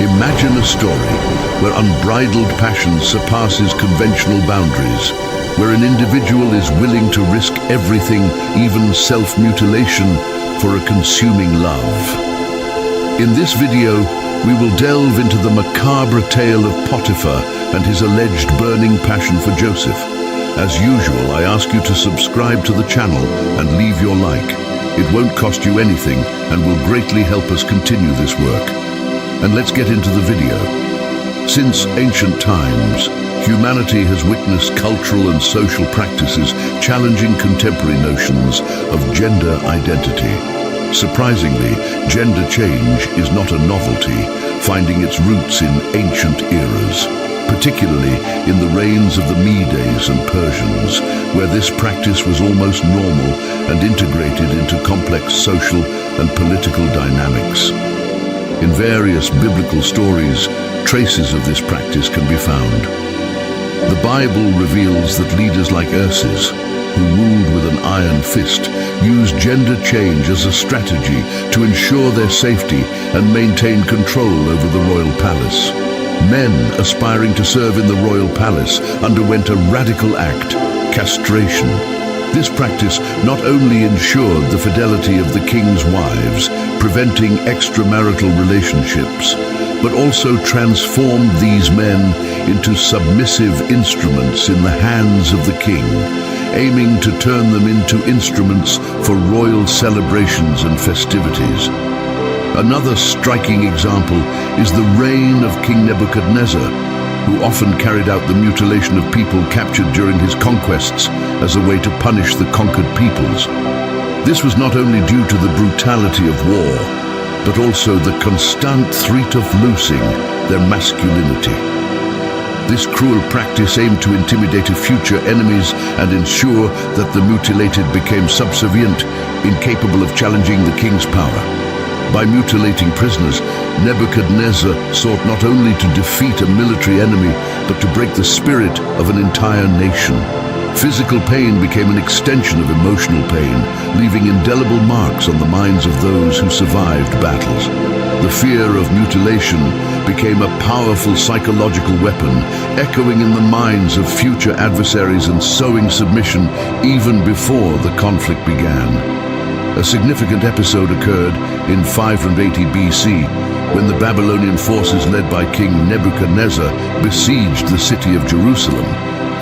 Imagine a story where unbridled passion surpasses conventional boundaries, where an individual is willing to risk everything, even self-mutilation, for a consuming love. In this video, we will delve into the macabre tale of Potiphar and his alleged burning passion for Joseph. As usual, I ask you to subscribe to the channel and leave your like. It won't cost you anything and will greatly help us continue this work. And let's get into the video. Since ancient times, humanity has witnessed cultural and social practices challenging contemporary notions of gender identity. Surprisingly, gender change is not a novelty, finding its roots in ancient eras, particularly in the reigns of the Medes and Persians, where this practice was almost normal and integrated into complex social and political dynamics. In various biblical stories, traces of this practice can be found. The Bible reveals that leaders like Ursus, who ruled with an iron fist, used gender change as a strategy to ensure their safety and maintain control over the royal palace. Men aspiring to serve in the royal palace underwent a radical act, castration. This practice not only ensured the fidelity of the king's wives, preventing extramarital relationships, but also transformed these men into submissive instruments in the hands of the king, aiming to turn them into instruments for royal celebrations and festivities. Another striking example is the reign of King Nebuchadnezzar, who often carried out the mutilation of people captured during his conquests as a way to punish the conquered peoples. This was not only due to the brutality of war, but also the constant threat of losing their masculinity. This cruel practice aimed to intimidate future enemies and ensure that the mutilated became subservient, incapable of challenging the king's power. By mutilating prisoners, Nebuchadnezzar sought not only to defeat a military enemy, but to break the spirit of an entire nation. Physical pain became an extension of emotional pain, leaving indelible marks on the minds of those who survived battles. The fear of mutilation became a powerful psychological weapon, echoing in the minds of future adversaries and sowing submission even before the conflict began. A significant episode occurred in 580 BC, when the Babylonian forces led by King Nebuchadnezzar besieged the city of Jerusalem,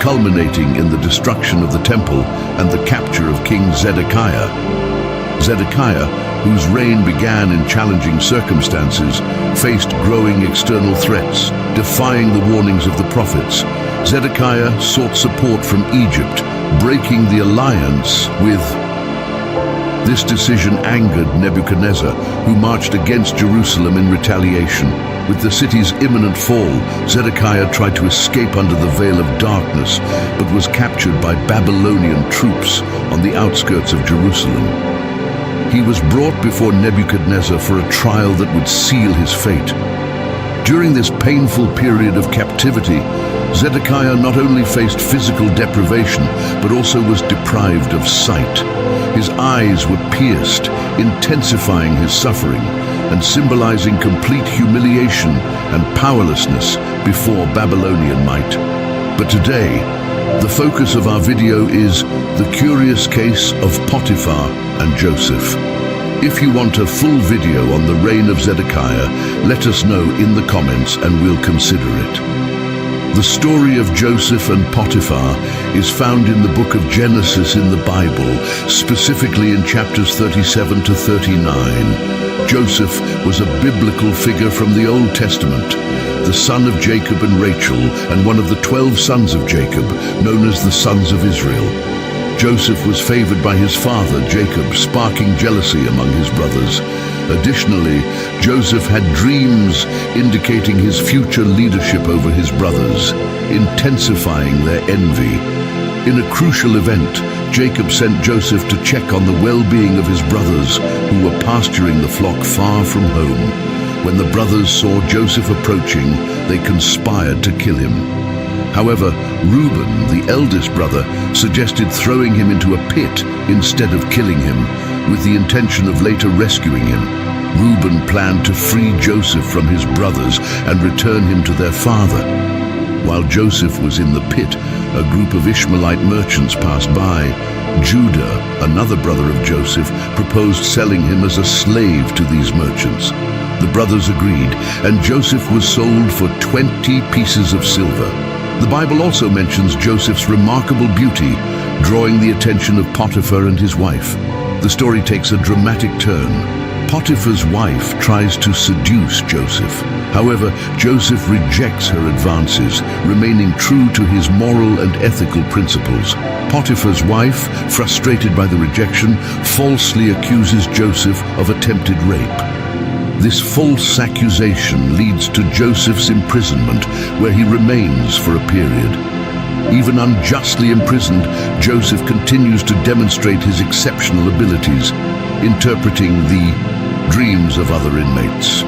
culminating in the destruction of the temple and the capture of King Zedekiah. Zedekiah, whose reign began in challenging circumstances, faced growing external threats, defying the warnings of the prophets. Zedekiah sought support from Egypt, breaking the alliance with. This decision angered Nebuchadnezzar, who marched against Jerusalem in retaliation. With the city's imminent fall, Zedekiah tried to escape under the veil of darkness, but was captured by Babylonian troops on the outskirts of Jerusalem. He was brought before Nebuchadnezzar for a trial that would seal his fate. During this painful period of captivity, Zedekiah not only faced physical deprivation, but also was deprived of sight. His eyes were pierced, intensifying his suffering and symbolizing complete humiliation and powerlessness before Babylonian might. But today, the focus of our video is the curious case of Potiphar and Joseph. If you want a full video on the reign of Zedekiah, let us know in the comments and we'll consider it. The story of Joseph and Potiphar is found in the book of Genesis in the Bible, specifically in chapters 37 to 39. Joseph was a biblical figure from the Old Testament, the son of Jacob and Rachel, and one of the 12 sons of Jacob, known as the sons of Israel. Joseph was favored by his father, Jacob, sparking jealousy among his brothers. Additionally, Joseph had dreams indicating his future leadership over his brothers, intensifying their envy. In a crucial event, Jacob sent Joseph to check on the well-being of his brothers, who were pasturing the flock far from home. When the brothers saw Joseph approaching, they conspired to kill him. However, Reuben, the eldest brother, suggested throwing him into a pit instead of killing him, with the intention of later rescuing him. Reuben planned to free Joseph from his brothers and return him to their father. While Joseph was in the pit, a group of Ishmaelite merchants passed by. Judah, another brother of Joseph, proposed selling him as a slave to these merchants. The brothers agreed, and Joseph was sold for 20 pieces of silver. The Bible also mentions Joseph's remarkable beauty, drawing the attention of Potiphar and his wife. The story takes a dramatic turn. Potiphar's wife tries to seduce Joseph. However, Joseph rejects her advances, remaining true to his moral and ethical principles. Potiphar's wife, frustrated by the rejection, falsely accuses Joseph of attempted rape. This false accusation leads to Joseph's imprisonment, where he remains for a period. Even unjustly imprisoned, Joseph continues to demonstrate his exceptional abilities, interpreting the dreams of other inmates.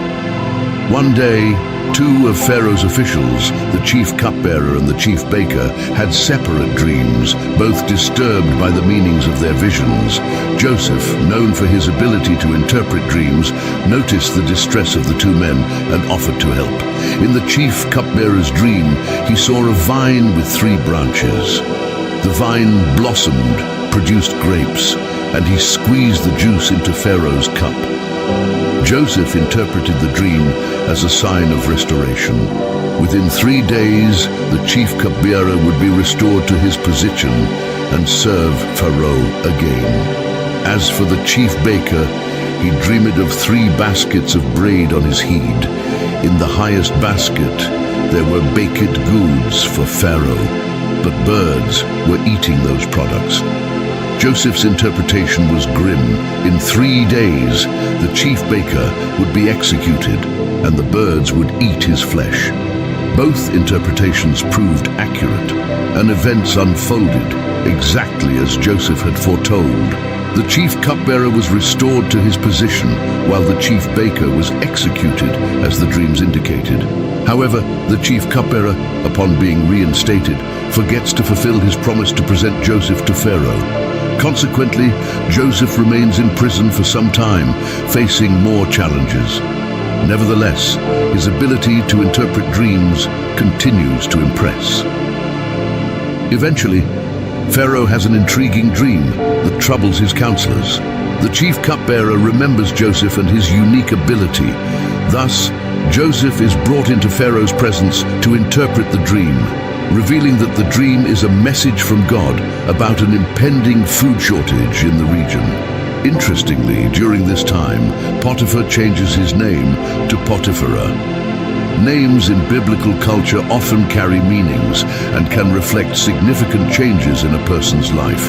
One day, two of Pharaoh's officials, the chief cupbearer and the chief baker, had separate dreams, both disturbed by the meanings of their visions. Joseph, known for his ability to interpret dreams, noticed the distress of the two men and offered to help. In the chief cupbearer's dream, he saw a vine with 3 branches. The vine blossomed, produced grapes, and he squeezed the juice into Pharaoh's cup. Joseph interpreted the dream as a sign of restoration. Within 3 days, the chief cupbearer would be restored to his position and serve Pharaoh again. As for the chief baker, he dreamed of 3 baskets of bread on his head. In the highest basket, there were baked goods for Pharaoh, but birds were eating those products. Joseph's interpretation was grim. In 3 days, the chief baker would be executed, and the birds would eat his flesh. Both interpretations proved accurate, and events unfolded exactly as Joseph had foretold. The chief cupbearer was restored to his position, while the chief baker was executed, as the dreams indicated. However, the chief cupbearer, upon being reinstated, forgets to fulfill his promise to present Joseph to Pharaoh. Consequently, Joseph remains in prison for some time, facing more challenges. Nevertheless, his ability to interpret dreams continues to impress. Eventually, Pharaoh has an intriguing dream that troubles his counselors. The chief cupbearer remembers Joseph and his unique ability. Thus, Joseph is brought into Pharaoh's presence to interpret the dream, revealing that the dream is a message from God about an impending food shortage in the region. Interestingly, during this time, Potiphar changes his name to Potiphar. Names in biblical culture often carry meanings and can reflect significant changes in a person's life.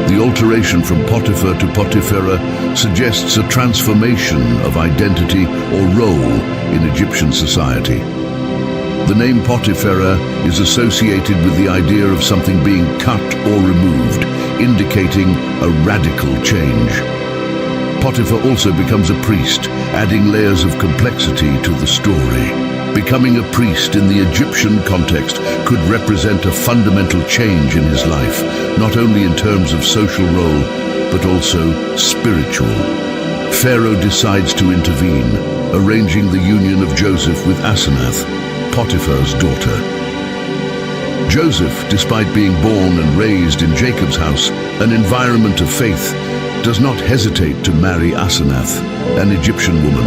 The alteration from Potiphar to Potiphar suggests a transformation of identity or role in Egyptian society. The name Potiphar is associated with the idea of something being cut or removed, indicating a radical change. Potiphar also becomes a priest, adding layers of complexity to the story. Becoming a priest in the Egyptian context could represent a fundamental change in his life, not only in terms of social role, but also spiritual. Pharaoh decides to intervene, arranging the union of Joseph with Asenath, Potiphar's daughter. Joseph, despite being born and raised in Jacob's house, an environment of faith, does not hesitate to marry Asenath, an Egyptian woman.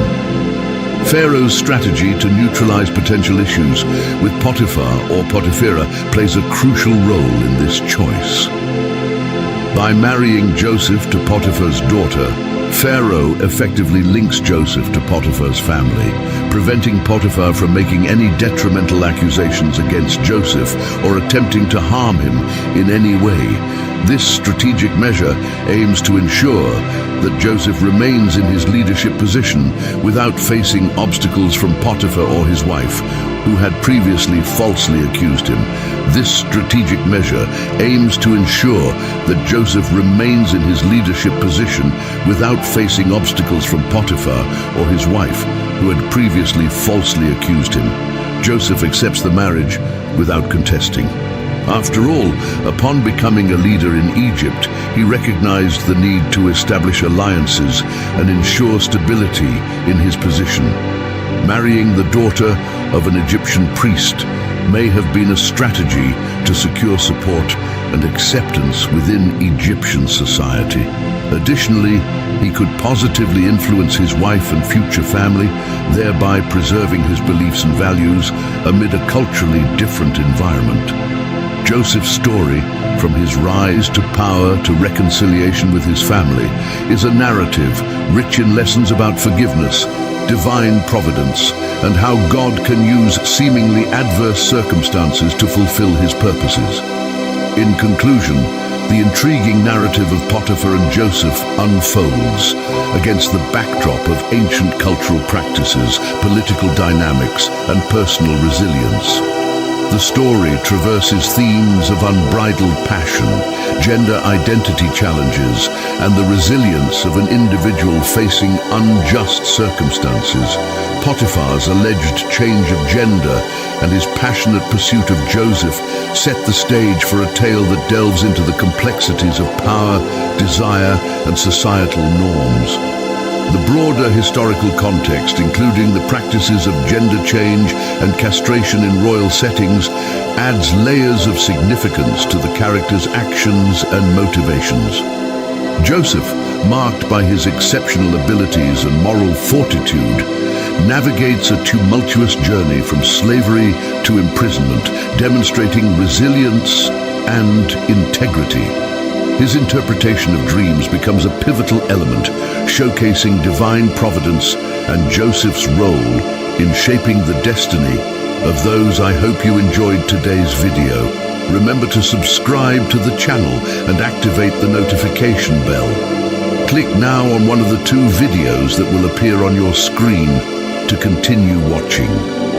Pharaoh's strategy to neutralize potential issues with Potiphar or Potiphar plays a crucial role in this choice. By marrying Joseph to Potiphar's daughter, Pharaoh effectively links Joseph to Potiphar's family, preventing Potiphar from making any detrimental accusations against Joseph or attempting to harm him in any way. This strategic measure aims to ensure that Joseph remains in his leadership position without facing obstacles from Potiphar or his wife, who had previously falsely accused him. This strategic measure aims to ensure that Joseph remains in his leadership position without facing obstacles from Potiphar or his wife, who had previously falsely accused him. Joseph accepts the marriage without contesting. After all, upon becoming a leader in Egypt, he recognized the need to establish alliances and ensure stability in his position. Marrying the daughter of an Egyptian priest may have been a strategy to secure support and acceptance within Egyptian society. Additionally, he could positively influence his wife and future family, thereby preserving his beliefs and values amid a culturally different environment. Joseph's story, from his rise to power to reconciliation with his family, is a narrative rich in lessons about forgiveness, divine providence, and how God can use seemingly adverse circumstances to fulfill his purposes. In conclusion, the intriguing narrative of Potiphar and Joseph unfolds against the backdrop of ancient cultural practices, political dynamics, and personal resilience. The story traverses themes of unbridled passion, gender identity challenges, and the resilience of an individual facing unjust circumstances. Potiphar's alleged change of gender and his passionate pursuit of Joseph set the stage for a tale that delves into the complexities of power, desire, and societal norms. The broader historical context, including the practices of gender change and castration in royal settings, adds layers of significance to the character's actions and motivations. Joseph, marked by his exceptional abilities and moral fortitude, navigates a tumultuous journey from slavery to imprisonment, demonstrating resilience and integrity. His interpretation of dreams becomes a pivotal element, showcasing divine providence and Joseph's role in shaping the destiny of those. I hope you enjoyed today's video. Remember to subscribe to the channel and activate the notification bell. Click now on one of the two videos that will appear on your screen to continue watching.